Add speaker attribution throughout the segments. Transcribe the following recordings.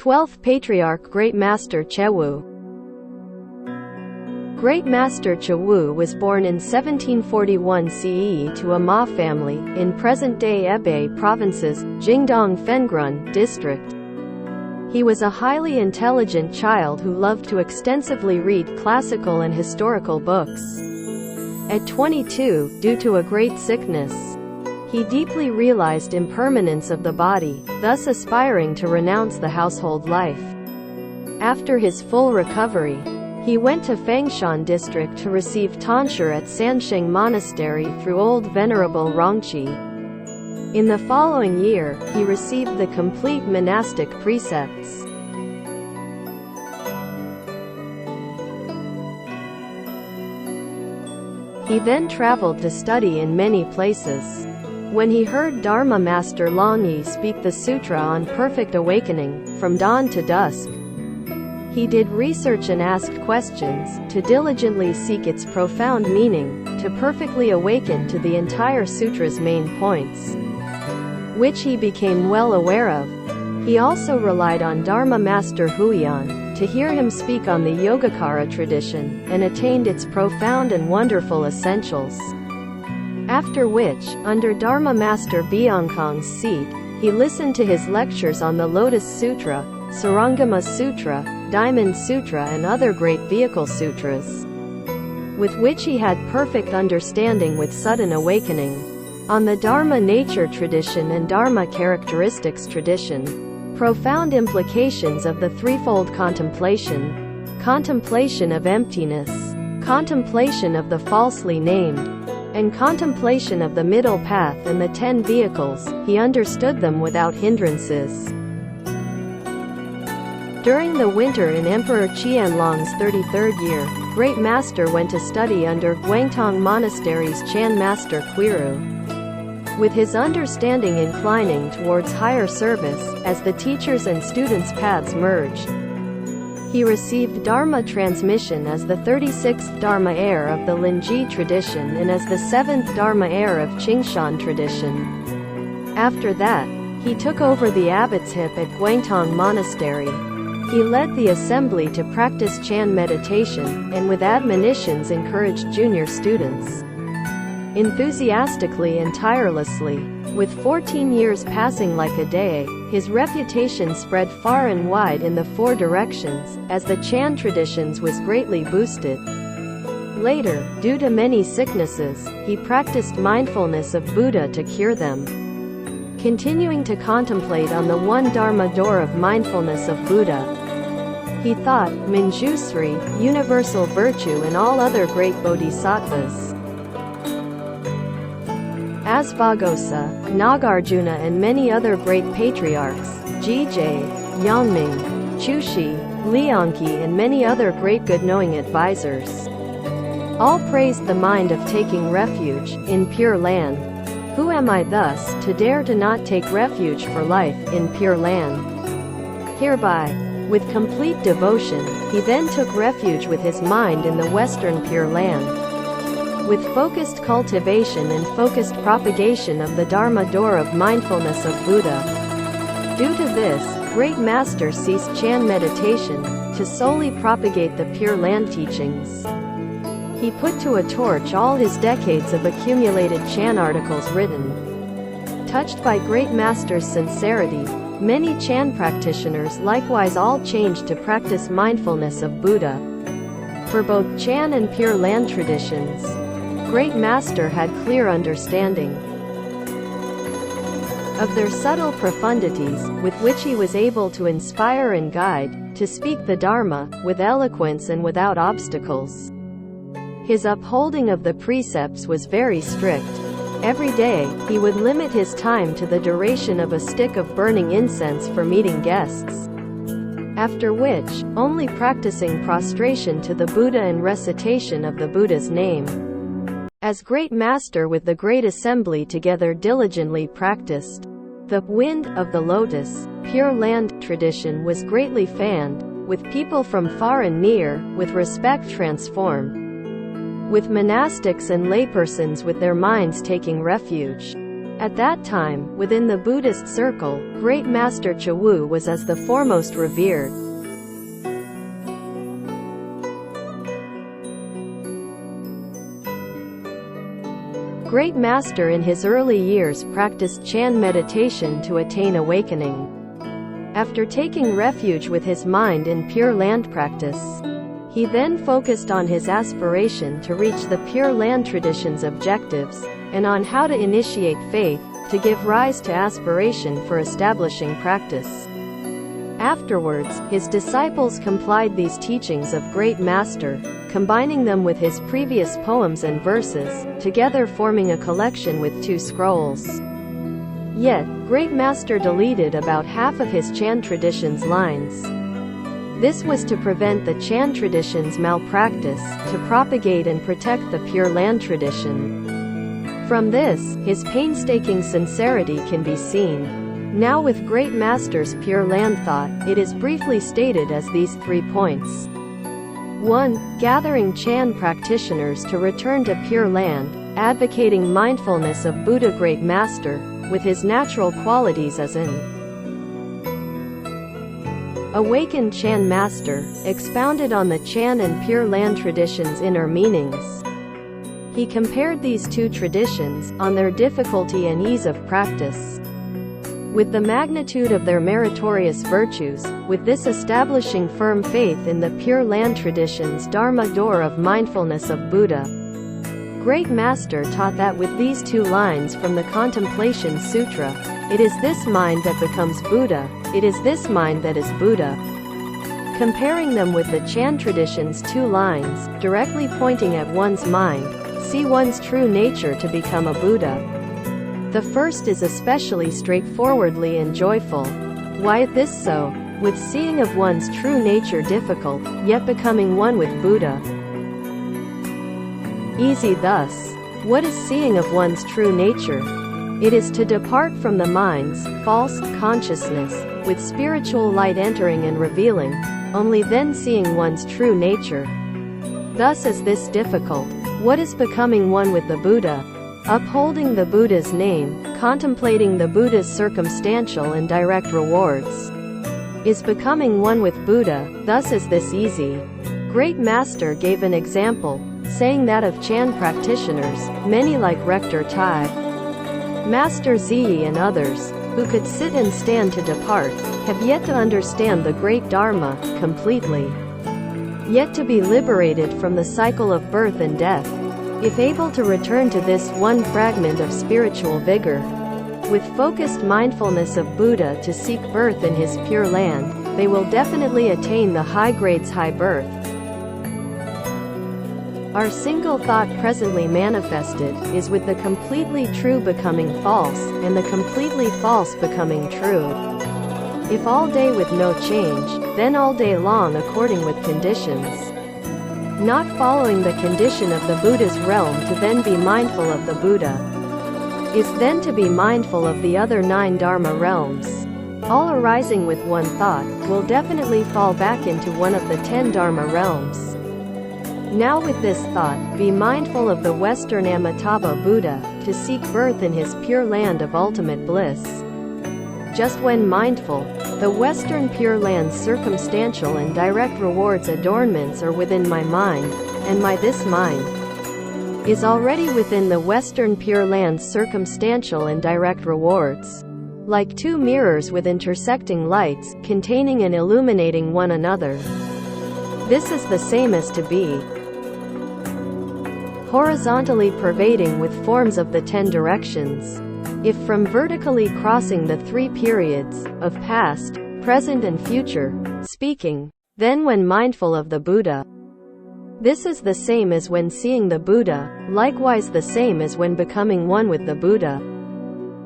Speaker 1: 12th Patriarch Great Master Chewu. Great Master Chewu was born in 1741 CE to a Ma family, in present-day Hebei Province's Jingdong Fengrun district. He was a highly intelligent child who loved to extensively read classical and historical books. At 22, due to a great sickness, he deeply realized impermanence of the body, thus aspiring to renounce the household life. After his full recovery, he went to Fangshan district to receive tonsure at Sansheng Monastery through Old Venerable Rongqi. In the following year, he received the complete monastic precepts. He then traveled to study in many places. When he heard Dharma Master Longyi speak the Sutra on Perfect Awakening, from dawn to dusk, he did research and asked questions, to diligently seek its profound meaning, to perfectly awaken to the entire sutra's main points, which he became well aware of. He also relied on Dharma Master Huiyan, to hear him speak on the Yogacara tradition, and attained its profound and wonderful essentials. After which, under Dharma Master Byongkong's seat, he listened to his lectures on the Lotus Sutra, Sarangama Sutra, Diamond Sutra and other great vehicle sutras, with which he had perfect understanding with sudden awakening. On the Dharma nature tradition and Dharma characteristics tradition, profound implications of the threefold contemplation, contemplation of emptiness, contemplation of the falsely named, and contemplation of the middle path and the 10 vehicles, he understood them without hindrances. During the winter in Emperor Qianlong's 33rd year, Great Master went to study under Guangtong Monastery's Chan Master Quiru. With his understanding inclining towards higher service, as the teachers' and students' paths merged, he received Dharma transmission as the 36th Dharma heir of the Linji tradition and as the 7th Dharma heir of Qingshan tradition. After that, he took over the abbotship at Guangtong Monastery. He led the assembly to practice Chan meditation, and with admonitions encouraged junior students enthusiastically and tirelessly. With 14 years passing like a day, his reputation spread far and wide in the 4 directions, as the Chan traditions was greatly boosted. Later, due to many sicknesses, he practiced mindfulness of Buddha to cure them. Continuing to contemplate on the one Dharma door of mindfulness of Buddha, he thought, Manjusri, universal virtue and all other great bodhisattvas, Asvagosa, Nagarjuna and many other great patriarchs, Jije, Yangming, Chushi, Liangqi and many other great good-knowing advisors, all praised the mind of taking refuge in Pure Land. Who am I thus, to dare to not take refuge for life in Pure Land? Hereby, with complete devotion, he then took refuge with his mind in the Western Pure Land. With focused cultivation and focused propagation of the Dharma door of mindfulness of Buddha. Due to this, Great Master ceased Chan meditation, to solely propagate the Pure Land teachings. He put to a torch all his decades of accumulated Chan articles written. Touched by Great Master's sincerity, many Chan practitioners likewise all changed to practice mindfulness of Buddha. For both Chan and Pure Land traditions, Great Master had clear understanding of their subtle profundities, with which he was able to inspire and guide, to speak the Dharma, with eloquence and without obstacles. His upholding of the precepts was very strict. Every day, he would limit his time to the duration of a stick of burning incense for meeting guests. After which, only practicing prostration to the Buddha and recitation of the Buddha's name. As Great Master with the Great Assembly together diligently practiced, the wind of the lotus, Pure Land tradition was greatly fanned, with people from far and near, with respect transformed, with monastics and laypersons with their minds taking refuge. At that time, within the Buddhist circle, Great Master Chua Wu was as the foremost revered. Great Master in his early years practiced Chan meditation to attain awakening. After taking refuge with his mind in Pure Land practice, he then focused on his aspiration to reach the Pure Land tradition's objectives, and on how to initiate faith, to give rise to aspiration for establishing practice. Afterwards, his disciples complied these teachings of Great Master, combining them with his previous poems and verses, together forming a collection with 2 scrolls. Yet, Great Master deleted about half of his Chan tradition's lines. This was to prevent the Chan tradition's malpractice, to propagate and protect the Pure Land tradition. From this, his painstaking sincerity can be seen. Now with Great Master's Pure Land thought, it is briefly stated as these 3 points. 1. Gathering Chan practitioners to return to Pure Land, advocating mindfulness of Buddha Great Master, with his natural qualities as an awakened Chan Master, expounded on the Chan and Pure Land traditions' inner meanings. He compared these 2 traditions, on their difficulty and ease of practice, with the magnitude of their meritorious virtues, with this establishing firm faith in the Pure Land tradition's Dharma door of mindfulness of Buddha. Great Master taught that with these 2 lines from the Contemplation Sutra, it is this mind that becomes Buddha, it is this mind that is Buddha. Comparing them with the Chan tradition's 2 lines, directly pointing at one's mind, see one's true nature to become a Buddha. The first is especially straightforwardly and joyful. Why is this so? With seeing of one's true nature difficult, yet becoming one with Buddha easy thus. What is seeing of one's true nature? It is to depart from the mind's false consciousness, with spiritual light entering and revealing, only then seeing one's true nature. Thus is this difficult. What is becoming one with the Buddha? Upholding the Buddha's name, contemplating the Buddha's circumstantial and direct rewards, is becoming one with Buddha. Thus is this easy. Great Master gave an example, saying that of Chan practitioners, many like Rector Tai, Master Ziyi and others, who could sit and stand to depart, have yet to understand the great Dharma completely, yet to be liberated from the cycle of birth and death. If able to return to this one fragment of spiritual vigor, with focused mindfulness of Buddha to seek birth in his Pure Land, they will definitely attain the high grades high birth. Our single thought presently manifested, is with the completely true becoming false, and the completely false becoming true. If all day with no change, then all day long according with conditions. Not following the condition of the Buddha's realm to then be mindful of the Buddha, is then to be mindful of the other 9 Dharma realms. All arising with one thought, will definitely fall back into one of the 10 Dharma realms. Now with this thought, be mindful of the Western Amitabha Buddha, to seek birth in his Pure Land of ultimate bliss. Just when mindful, the Western Pure Land's circumstantial and direct rewards adornments are within my mind, and my this mind is already within the Western Pure Land's circumstantial and direct rewards. Like 2 mirrors with intersecting lights, containing and illuminating one another. This is the same as to be horizontally pervading with forms of the 10 directions. If from vertically crossing the 3 periods, of past, present and future, speaking, then when mindful of the Buddha. This is the same as when seeing the Buddha, likewise the same as when becoming one with the Buddha.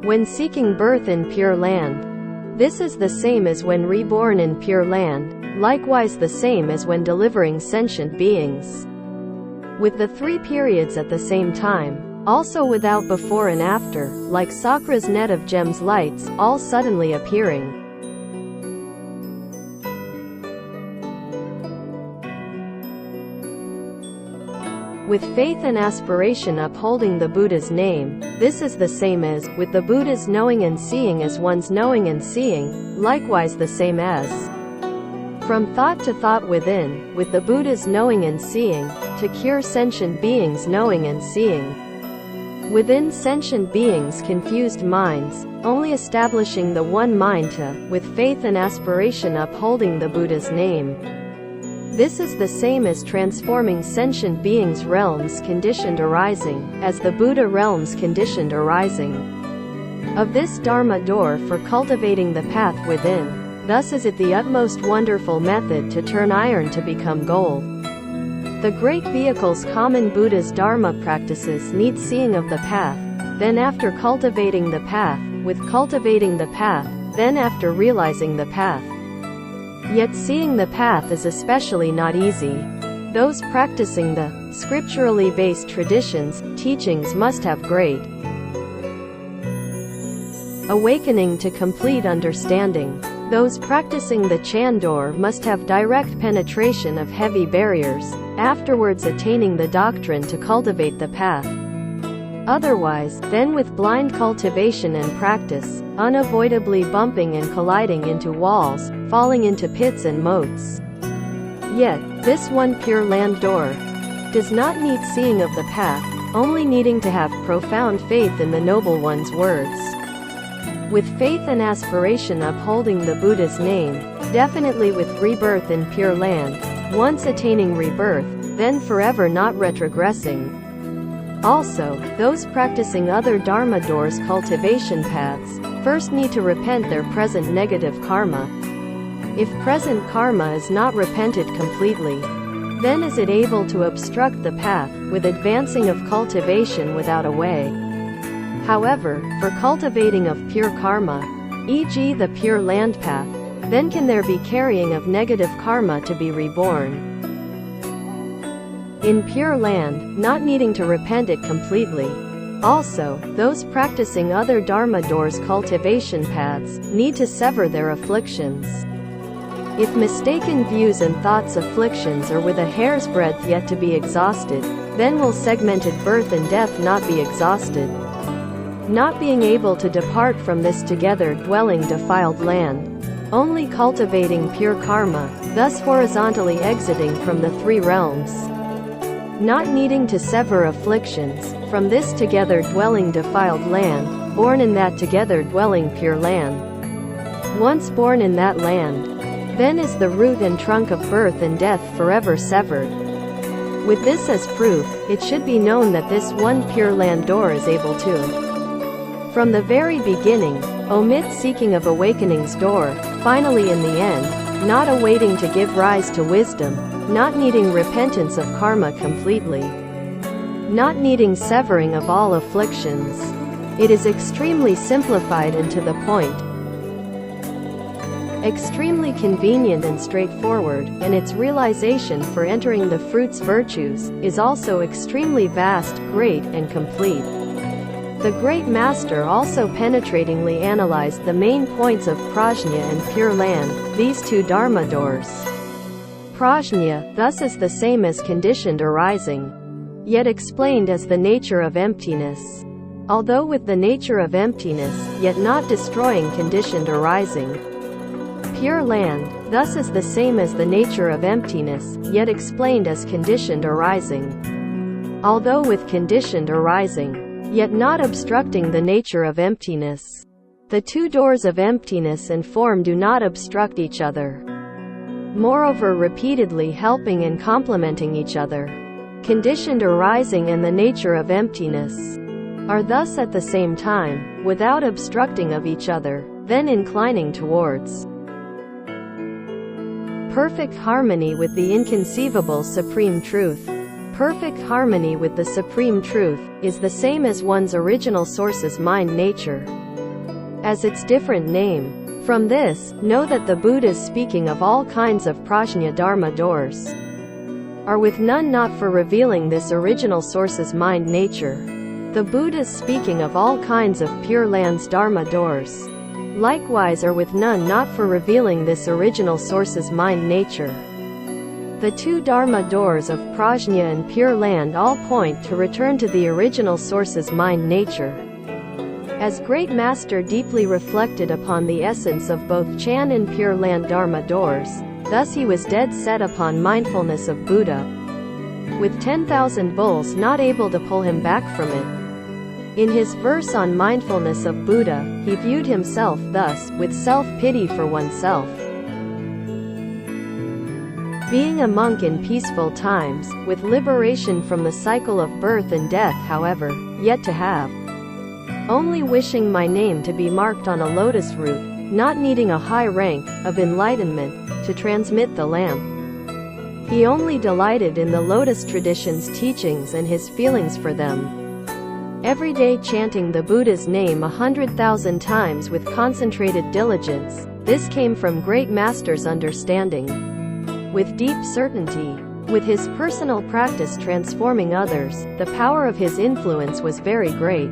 Speaker 1: When seeking birth in Pure Land. This is the same as when reborn in Pure Land, likewise the same as when delivering sentient beings. With the 3 periods at the same time, also without before and after, like Sakra's net of gems lights, all suddenly appearing. with faith and aspiration upholding the Buddha's name. This is the same as, with the Buddha's knowing and seeing as one's knowing and seeing, likewise the same as. From thought to thought within, with the Buddha's knowing and seeing, to cure sentient beings' knowing and seeing. Within sentient beings' confused minds, only establishing the one mind to, with faith and aspiration upholding the Buddha's name. This is the same as transforming sentient beings' realms conditioned arising, as the Buddha realms conditioned arising. Of this Dharma door for cultivating the path within, thus is it the utmost wonderful method to turn iron to become gold. The great vehicles common Buddha's Dharma practices need seeing of the path, then after cultivating the path, with cultivating the path, then after realizing the path. Yet seeing the path is especially not easy. Those practicing the scripturally based traditions, teachings must have great awakening to complete understanding. Those practicing the Chandor must have direct penetration of heavy barriers, afterwards attaining the doctrine to cultivate the path. Otherwise, then with blind cultivation and practice, unavoidably bumping and colliding into walls, falling into pits and moats. Yet, this one Pure Land door does not need seeing of the path, only needing to have profound faith in the Noble One's words. With faith and aspiration upholding the Buddha's name, definitely with rebirth in Pure Land, once attaining rebirth, then forever not retrogressing. Also, those practicing other Dharma doors cultivation paths, first need to repent their present negative karma. If present karma is not repented completely, then is it able to obstruct the path, with advancing of cultivation without a way. However, for cultivating of pure karma, e.g. the Pure Land path, then can there be carrying of negative karma to be reborn. In Pure Land, not needing to repent it completely. Also, those practicing other Dharma doors cultivation paths, need to sever their afflictions. If mistaken views and thoughts afflictions are with a hair's breadth yet to be exhausted, then will segmented birth and death not be exhausted. Not being able to depart from this together dwelling defiled land, only cultivating pure karma, thus horizontally exiting from the three realms. Not needing to sever afflictions, from this together dwelling defiled land, born in that together dwelling pure land. Once born in that land, then is the root and trunk of birth and death forever severed. With this as proof, it should be known that this one Pure Land door is able to, from the very beginning, omit seeking of awakening's door, finally in the end, not awaiting to give rise to wisdom, not needing repentance of karma completely, not needing severing of all afflictions. It is extremely simplified and to the point, extremely convenient and straightforward, and its realization for entering the fruit's virtues is also extremely vast, great, and complete. The Great Master also penetratingly analyzed the main points of Prajna and Pure Land, these two Dharma doors. Prajna, thus is the same as conditioned arising, yet explained as the nature of emptiness. Although with the nature of emptiness, yet not destroying conditioned arising. Pure Land, thus is the same as the nature of emptiness, yet explained as conditioned arising. Although with conditioned arising, yet not obstructing the nature of emptiness. The two doors of emptiness and form do not obstruct each other. Moreover, repeatedly helping and complementing each other. Conditioned arising and the nature of emptiness are thus at the same time, without obstructing of each other, then inclining towards perfect harmony with the inconceivable Supreme Truth. Perfect harmony with the Supreme Truth is the same as one's original source's mind nature, as its different name. From this, know that the Buddhas speaking of all kinds of prajna dharma doors are with none not for revealing this original source's mind nature. The Buddhas speaking of all kinds of Pure Land's dharma doors likewise are with none not for revealing this original source's mind nature. The two Dharma doors of Prajna and Pure Land all point to return to the original source's mind nature. As Great Master deeply reflected upon the essence of both Chan and Pure Land Dharma doors, thus he was dead set upon mindfulness of Buddha, with 10,000 bulls not able to pull him back from it. In his verse on mindfulness of Buddha, he viewed himself thus, with self-pity for oneself. Being a monk in peaceful times, with liberation from the cycle of birth and death however, yet to have. Only wishing my name to be marked on a lotus root, not needing a high rank of enlightenment to transmit the lamp. He only delighted in the lotus tradition's teachings and his feelings for them. Every day chanting the Buddha's name 100,000 times with concentrated diligence, this came from Great Master's understanding. With deep certainty, with his personal practice transforming others, the power of his influence was very great.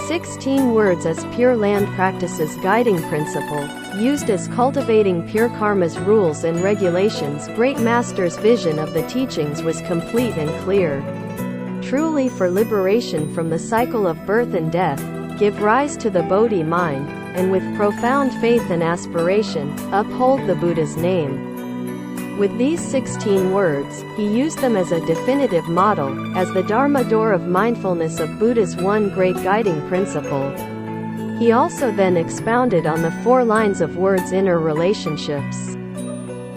Speaker 1: "16 words as Pure Land practices guiding principle, used as cultivating pure karma's rules and regulations." Great Master's vision of the teachings was complete and clear. Truly for liberation from the cycle of birth and death, give rise to the Bodhi mind, and with profound faith and aspiration, uphold the Buddha's name. With these 16 words, he used them as a definitive model, as the Dharma door of mindfulness of Buddha's one great guiding principle. He also then expounded on the 4 lines of words' inner relationships.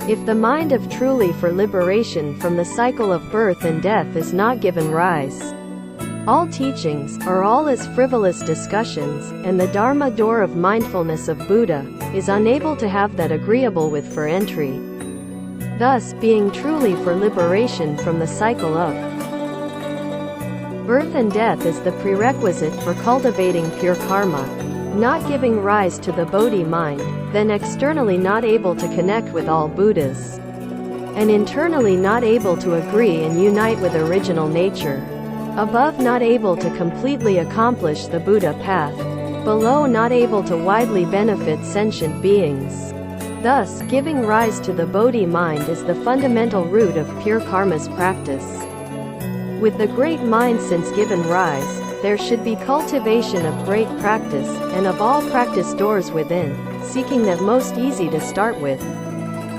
Speaker 1: If the mind of truly for liberation from the cycle of birth and death is not given rise, all teachings are all as frivolous discussions, and the Dharma door of mindfulness of Buddha is unable to have that agreeable with for entry. Thus, being truly for liberation from the cycle of birth and death is the prerequisite for cultivating pure karma. Not giving rise to the Bodhi mind, then externally not able to connect with all Buddhas, and internally not able to agree and unite with original nature. Above, not able to completely accomplish the Buddha path. Below, not able to widely benefit sentient beings. Thus, giving rise to the Bodhi mind is the fundamental root of pure karma's practice. With the great mind since given rise, there should be cultivation of great practice, and of all practice doors within, seeking that most easy to start with,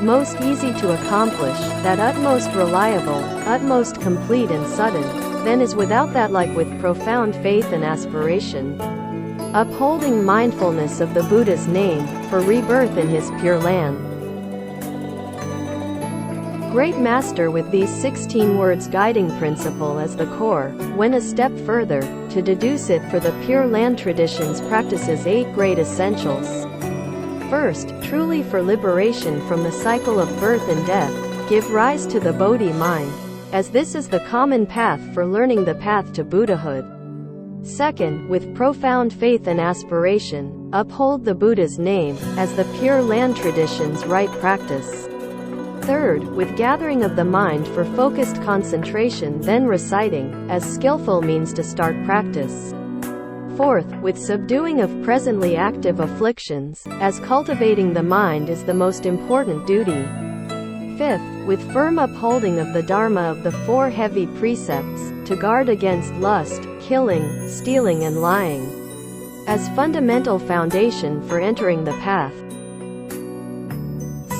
Speaker 1: most easy to accomplish, that utmost reliable, utmost complete and sudden, then is without that like with profound faith and aspiration. Upholding mindfulness of the Buddha's name, for rebirth in his Pure Land. Great Master with these 16 words guiding principle as the core, went a step further, to deduce it for the Pure Land traditions practices 8 great essentials. First, truly for liberation from the cycle of birth and death, give rise to the Bodhi mind, as this is the common path for learning the path to Buddhahood. Second, with profound faith and aspiration, uphold the Buddha's name, as the Pure Land tradition's right practice. Third, with gathering of the mind for focused concentration then reciting, as skillful means to start practice. Fourth, with subduing of presently active afflictions, as cultivating the mind is the most important duty. Fifth, with firm upholding of the Dharma of the 4 heavy precepts, to guard against lust, killing, stealing and lying, as fundamental foundation for entering the path.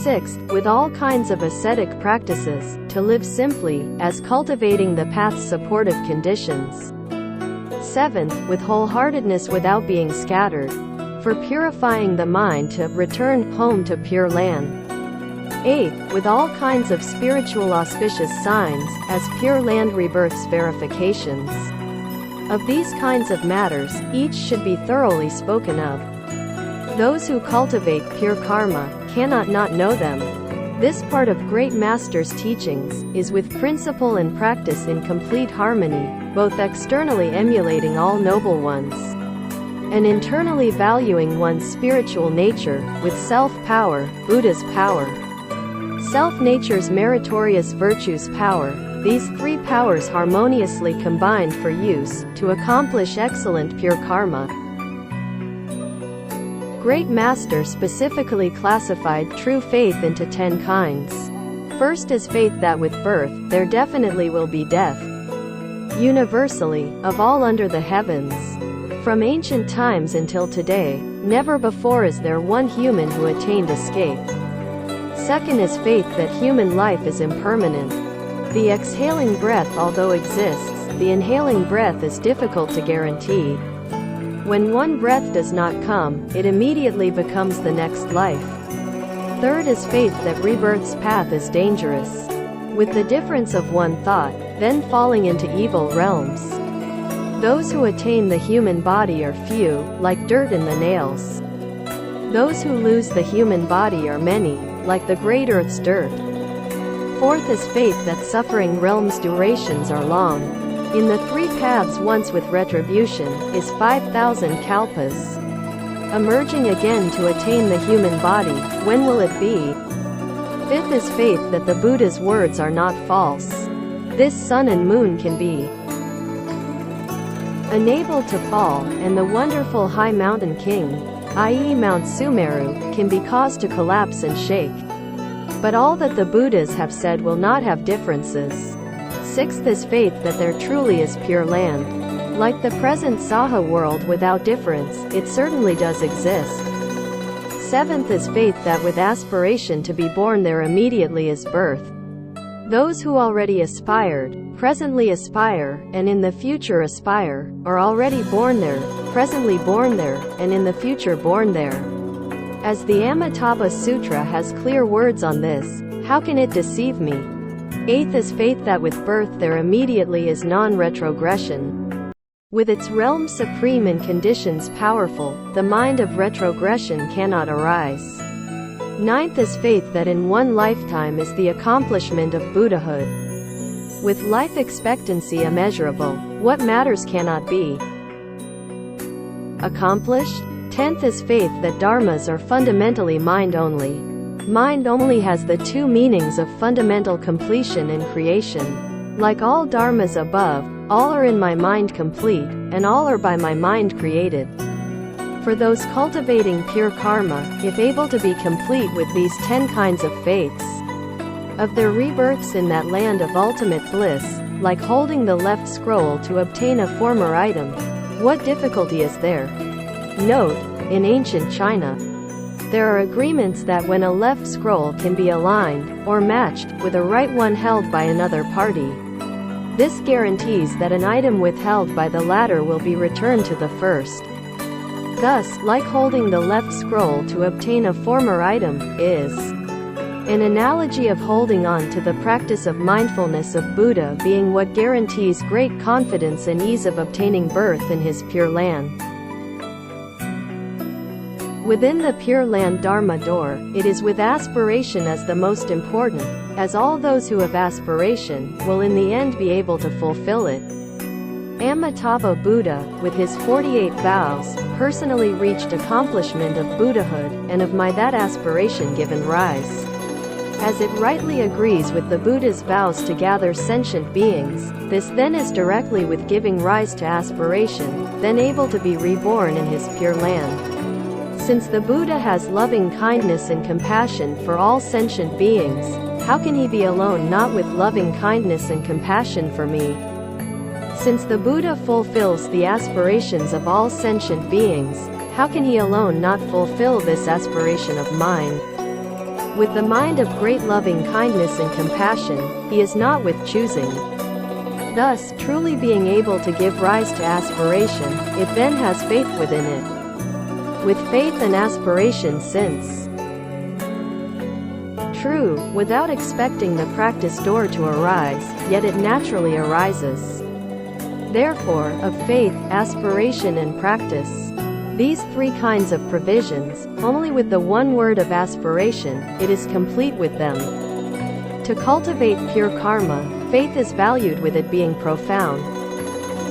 Speaker 1: Sixth, with all kinds of ascetic practices, to live simply, as cultivating the path's supportive conditions. Seventh, with wholeheartedness without being scattered, for purifying the mind to return home to Pure Land. Eighth, with all kinds of spiritual auspicious signs, as Pure Land rebirth's verifications. Of these kinds of matters, each should be thoroughly spoken of. Those who cultivate pure karma cannot not know them. This part of Great Master's teachings is with principle and practice in complete harmony, both externally emulating all noble ones, and internally valuing one's spiritual nature, with self-power, Buddha's power, self-nature's meritorious virtues power, these 3 powers harmoniously combined for use, to accomplish excellent pure karma. great master specifically classified true faith into 10 kinds. First is faith that with birth, there definitely will be death. Universally, of all under the heavens. From ancient times until today, never before is there one human who attained escape. Second is faith that human life is impermanent. The exhaling breath although exists, the inhaling breath is difficult to guarantee. When one breath does not come, it immediately becomes the next life. Third is faith that rebirth's path is dangerous. With the difference of one thought, then falling into evil realms. Those who attain the human body are few, like dirt in the nails. Those who lose the human body are many, like the great earth's dirt. Fourth is faith that suffering realms' durations are long. In the three paths once with retribution, is 5,000 kalpas. Emerging again to attain the human body, when will it be? Fifth is faith that the Buddha's words are not false. This sun and moon can be enabled to fall, and the wonderful high mountain king, i.e. Mount Sumeru, can be caused to collapse and shake. But all that the Buddhas have said will not have differences. Sixth is faith that there truly is pure land. Like the present Saha world without difference, it certainly does exist. Seventh is faith that with aspiration to be born there immediately is birth. Those who already aspired, presently aspire, and in the future aspire, are already born there, presently born there, and in the future born there. As the Amitabha Sutra has clear words on this, how can it deceive me? Eighth is faith that with birth there immediately is non-retrogression. With its realm supreme and conditions powerful, the mind of retrogression cannot arise. Ninth is faith that in one lifetime is the accomplishment of Buddhahood. With life expectancy immeasurable, what matters cannot be accomplished. 10th is faith that dharmas are fundamentally mind only. Mind only has the two meanings of fundamental completion and creation. Like all dharmas above, all are in my mind complete, and all are by my mind created. For those cultivating pure karma, if able to be complete with these 10 kinds of faiths, of their rebirths in that land of ultimate bliss, like holding the left scroll to obtain a former item, what difficulty is there? Note, in ancient China, there are agreements that when a left scroll can be aligned, or matched, with a right one held by another party, this guarantees that an item withheld by the latter will be returned to the first. Thus, like holding the left scroll to obtain a former item, is an analogy of holding on to the practice of mindfulness of Buddha being what guarantees great confidence and ease of obtaining birth in his Pure Land. Within the Pure Land Dharma door, it is with aspiration as the most important, as all those who have aspiration, will in the end be able to fulfill it. Amitabha Buddha, with his 48 vows, personally reached accomplishment of Buddhahood, and of my that aspiration given rise. As it rightly agrees with the Buddha's vows to gather sentient beings, this then is directly with giving rise to aspiration, then able to be reborn in his Pure Land. Since the Buddha has loving kindness and compassion for all sentient beings, how can he be alone not with loving kindness and compassion for me? Since the Buddha fulfills the aspirations of all sentient beings, how can he alone not fulfill this aspiration of mine? With the mind of great loving kindness and compassion, he is not with choosing. Thus, truly being able to give rise to aspiration, it then has faith within it. With faith and aspiration since true, without expecting the practice door to arise, yet it naturally arises. Therefore, of faith, aspiration and practice, these three kinds of provisions, only with the one word of aspiration, it is complete with them. To cultivate pure karma, faith is valued with it being profound.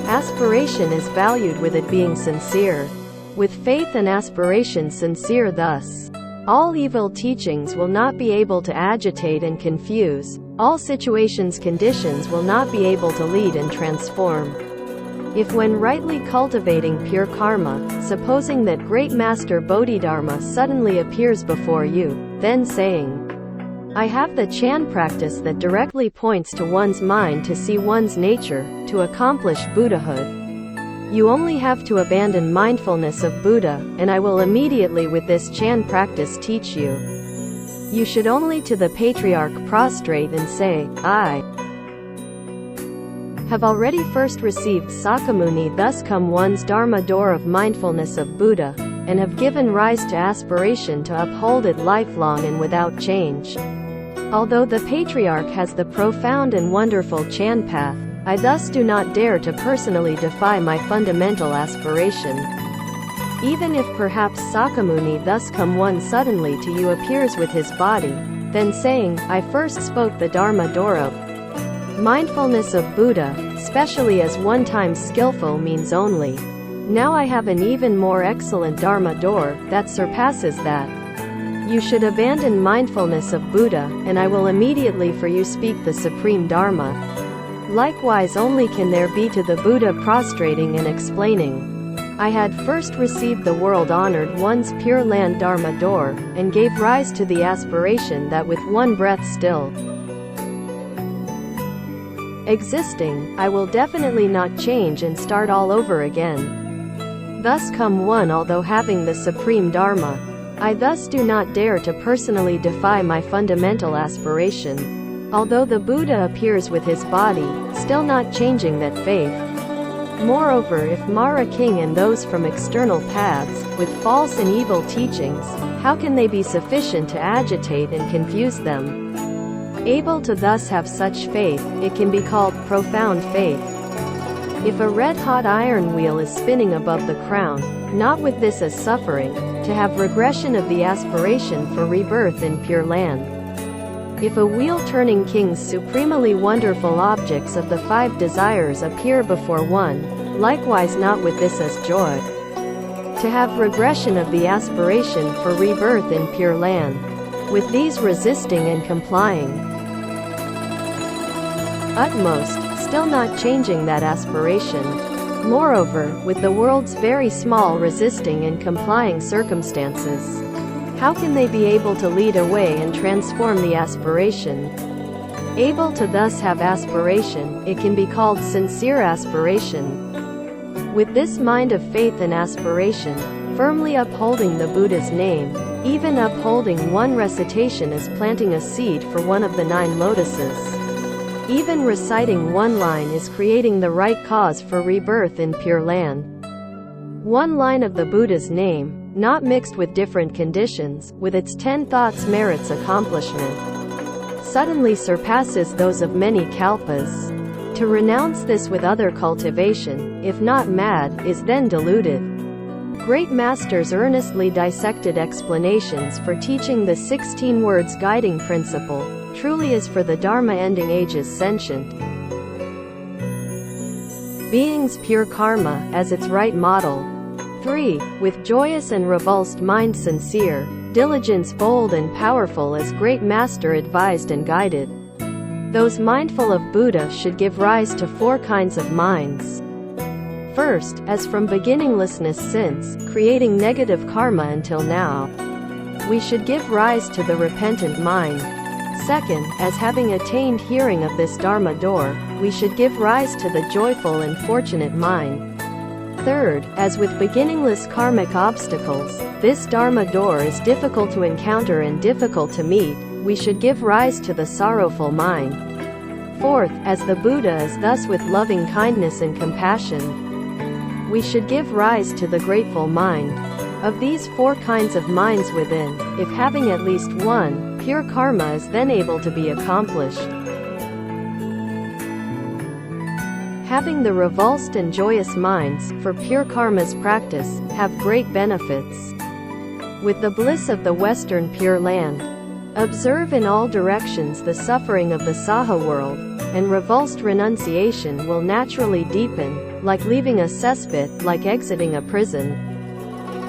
Speaker 1: Aspiration is valued with it being sincere. With faith and aspiration sincere thus, all evil teachings will not be able to agitate and confuse, all situations conditions will not be able to lead and transform. If when rightly cultivating pure karma, supposing that great master Bodhidharma suddenly appears before you, then saying, I have the Chan practice that directly points to one's mind to see one's nature, to accomplish Buddhahood. You only have to abandon mindfulness of Buddha, and I will immediately with this Chan practice teach you. You should only to the Patriarch prostrate and say, I have already first received Sakamuni, thus come one's Dharma door of mindfulness of Buddha, and have given rise to aspiration to uphold it lifelong and without change. Although the Patriarch has the profound and wonderful Chan path, I thus do not dare to personally defy my fundamental aspiration. Even if perhaps Sakamuni thus come one suddenly to you appears with his body, then saying, I first spoke the Dharma door of mindfulness of Buddha, specially as one time skillful means only. Now I have an even more excellent Dharma door, that surpasses that. You should abandon mindfulness of Buddha, and I will immediately for you speak the supreme Dharma. Likewise only can there be to the Buddha prostrating and explaining. I had first received the world-honored one's Pure Land Dharma door, and gave rise to the aspiration that with one breath still existing, I will definitely not change and start all over again. Thus come one although having the supreme Dharma. I thus do not dare to personally defy my fundamental aspiration. Although the Buddha appears with his body, still not changing that faith. Moreover, if Mara King and those from external paths, with false and evil teachings, how can they be sufficient to agitate and confuse them? Able to thus have such faith, it can be called profound faith. If a red-hot iron wheel is spinning above the crown, not with this as suffering, to have regression of the aspiration for rebirth in Pure Land. If a wheel-turning king's supremely wonderful objects of the five desires appear before one, likewise not with this as joy. To have regression of the aspiration for rebirth in Pure Land. With these resisting and complying, utmost, still not changing that aspiration. Moreover, with the world's very small resisting and complying circumstances, how can they be able to lead away and transform the aspiration? Able to thus have aspiration, it can be called sincere aspiration. With this mind of faith and aspiration, firmly upholding the Buddha's name, even upholding one recitation as planting a seed for one of the 9 lotuses. Even reciting one line is creating the right cause for rebirth in Pure Land. One line of the Buddha's name, not mixed with different conditions, with its 10 thoughts merits accomplishment, suddenly surpasses those of many kalpas. To renounce this with other cultivation, if not mad, is then deluded. Great masters earnestly dissected explanations for teaching the 16 words guiding principle, truly is for the Dharma ending ages sentient beings pure karma, as its right model. 3. With joyous and revulsed mind sincere, diligence bold and powerful as great master advised and guided. Those mindful of Buddha should give rise to 4 kinds of minds. First, as from beginninglessness since, creating negative karma until now, we should give rise to the repentant mind. Second, as having attained hearing of this Dharma door, we should give rise to the joyful and fortunate mind. Third, as with beginningless karmic obstacles, this Dharma door is difficult to encounter and difficult to meet, we should give rise to the sorrowful mind. Fourth, as the Buddha is thus with loving kindness and compassion, we should give rise to the grateful mind. Of these 4 kinds of minds within, if having at least one, pure karma is then able to be accomplished. Having the revulsed and joyous minds, for pure karma's practice, have great benefits. With the bliss of the Western Pure Land, observe in all directions the suffering of the Saha world, and revulsed renunciation will naturally deepen, like leaving a cesspit, like exiting a prison.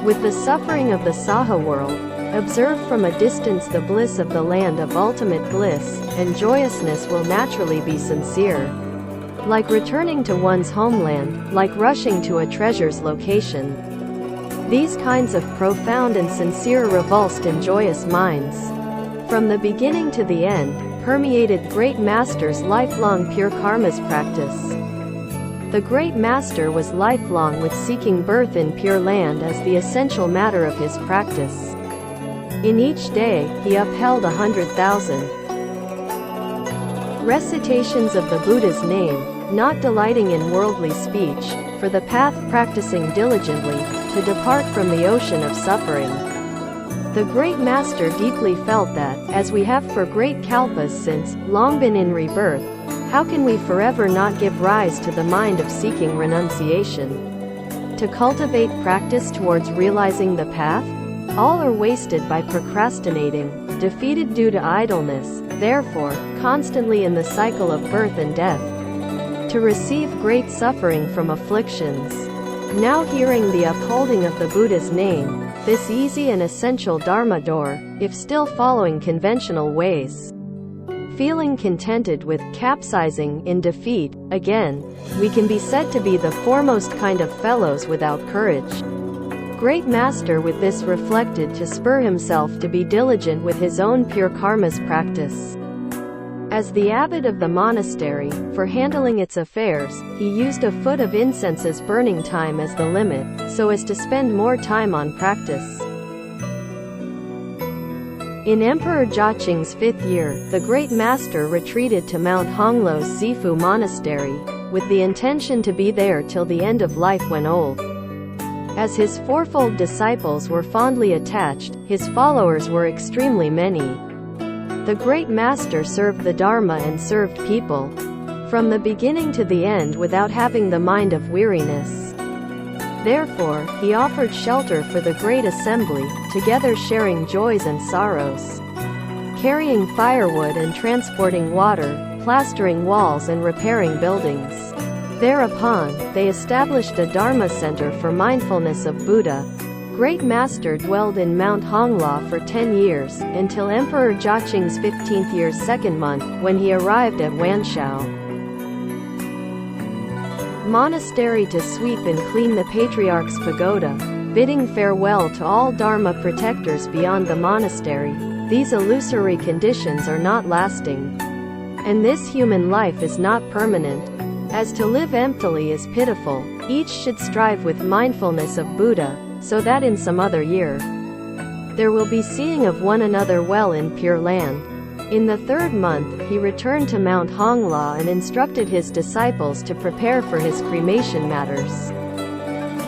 Speaker 1: With the suffering of the Saha world, observe from a distance the bliss of the land of ultimate bliss, and joyousness will naturally be sincere. like returning to one's homeland, like rushing to a treasure's location. These kinds of profound and sincere revulsed and joyous minds, from the beginning to the end, permeated Great Master's lifelong pure karmas practice. The Great Master was lifelong with seeking birth in Pure Land as the essential matter of his practice. In each day, he upheld 100,000 recitations of the Buddha's name, not delighting in worldly speech, for the path practicing diligently, to depart from the ocean of suffering. The Great Master deeply felt that, as we have for great kalpas since, long been in rebirth, how can we forever not give rise to the mind of seeking renunciation? To cultivate practice towards realizing the path? All are wasted by procrastinating, defeated due to idleness, therefore, constantly in the cycle of birth and death, to receive great suffering from afflictions. Now hearing the upholding of the Buddha's name, this easy and essential Dharma door, if still following conventional ways, feeling contented with capsizing in defeat, again, we can be said to be the foremost kind of fellows without courage. Great Master with this reflected to spur himself to be diligent with his own pure karmas practice. As the abbot of the monastery, for handling its affairs, he used a foot of incense's burning time as the limit, so as to spend more time on practice. In Emperor Jiaqing's 5th year, the Great Master retreated to Mount Honglo's Zifu Monastery, with the intention to be there till the end of life when old. As his fourfold disciples were fondly attached, his followers were extremely many. The Great Master served the Dharma and served people, from the beginning to the end without having the mind of weariness. Therefore, he offered shelter for the great assembly, together sharing joys and sorrows, carrying firewood and transporting water, plastering walls and repairing buildings. Thereupon, they established a Dharma center for mindfulness of Buddha. Great Master dwelled in Mount Hongloa for 10 years, until Emperor Jiaqing's 15th year's 2nd month, when he arrived at Wanshao Monastery to sweep and clean the Patriarch's pagoda, bidding farewell to all Dharma protectors beyond the monastery. These illusory conditions are not lasting, and this human life is not permanent. As to live emptily is pitiful, each should strive with mindfulness of Buddha, so that in some other year, there will be seeing of one another well in Pure Land. In the 3rd month, he returned to Mount Hongloa and instructed his disciples to prepare for his cremation matters.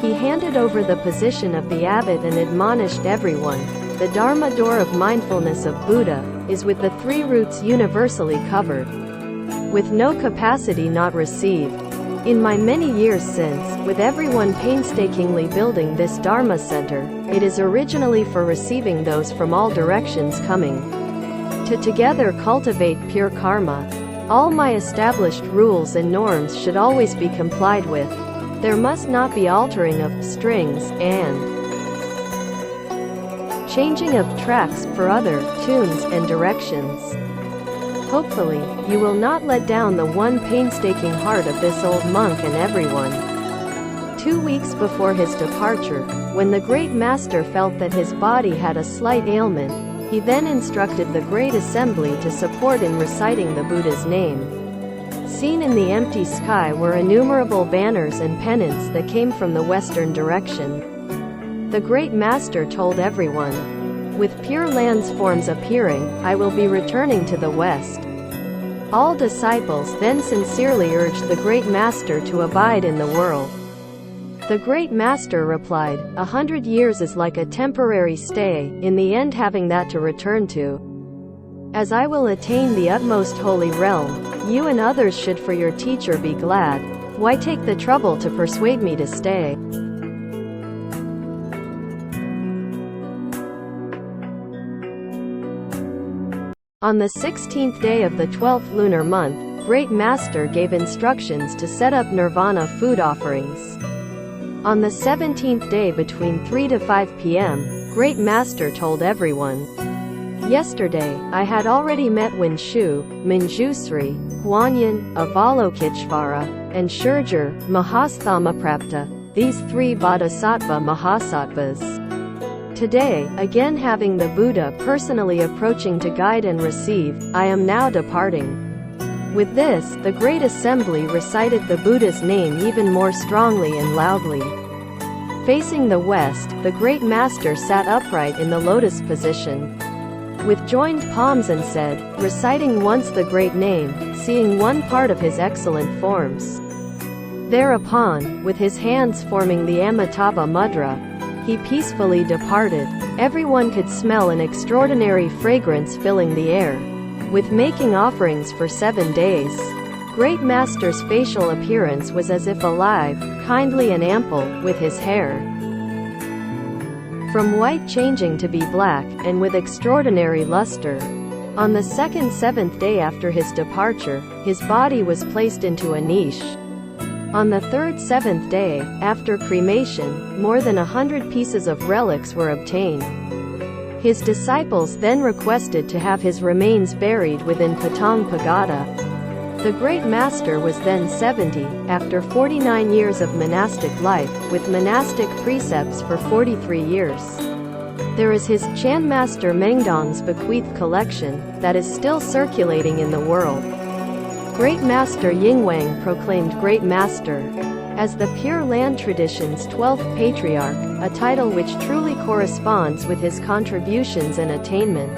Speaker 1: He handed over the position of the abbot and admonished everyone, the Dharma door of mindfulness of Buddha, is with the 3 roots universally covered, with no capacity not received. In my many years since, with everyone painstakingly building this Dharma center, it is originally for receiving those from all directions coming to together cultivate pure karma. All my established rules and norms should always be complied with. There must not be altering of strings and changing of tracks for other tunes and directions. Hopefully, you will not let down the one painstaking heart of this old monk and everyone. 2 weeks before his departure, when the Great Master felt that his body had a slight ailment, he then instructed the great assembly to support in reciting the Buddha's name. Seen in the empty sky were innumerable banners and pennants that came from the western direction. The Great Master told everyone, with Pure Land's forms appearing, I will be returning to the west. All disciples then sincerely urged the Great Master to abide in the world. The Great Master replied, 100 years is like a temporary stay, in the end having that to return to. As I will attain the utmost holy realm, you and others should for your teacher be glad. Why take the trouble to persuade me to stay? On the 16th day of the 12th lunar month, Great Master gave instructions to set up nirvana food offerings. On the 17th day between 3 to 5 p.m., Great Master told everyone, Yesterday, I had already met Winshu, Minjusri, Huanyan, Avalokiteshvara, and Shurjur, Mahasthamaprapta, these 3 Bodhisattva Mahasattvas. Today, again having the Buddha personally approaching to guide and receive, I am now departing. With this, the great assembly recited the Buddha's name even more strongly and loudly. Facing the west, the great master sat upright in the lotus position, with joined palms and said, reciting once the great name, seeing one part of his excellent forms. Thereupon, with his hands forming the Amitabha Mudra, he peacefully departed. Everyone could smell an extraordinary fragrance filling the air, with making offerings for 7 days. Great Master's facial appearance was as if alive, kindly and ample, with his hair from white changing to be black, and with extraordinary luster. On the 2nd 7th day after his departure, his body was placed into a niche. On the 3rd 7th day, after cremation, more than 100 pieces of relics were obtained. His disciples then requested to have his remains buried within Patong Pagoda. The great master was then 70, after 49 years of monastic life, with monastic precepts for 43 years. There is his Chan Master Mengdong's bequeathed collection, that is still circulating in the world. Great Master Yingwang proclaimed Great Master as the Pure Land Tradition's 12th Patriarch, a title which truly corresponds with his contributions and attainment.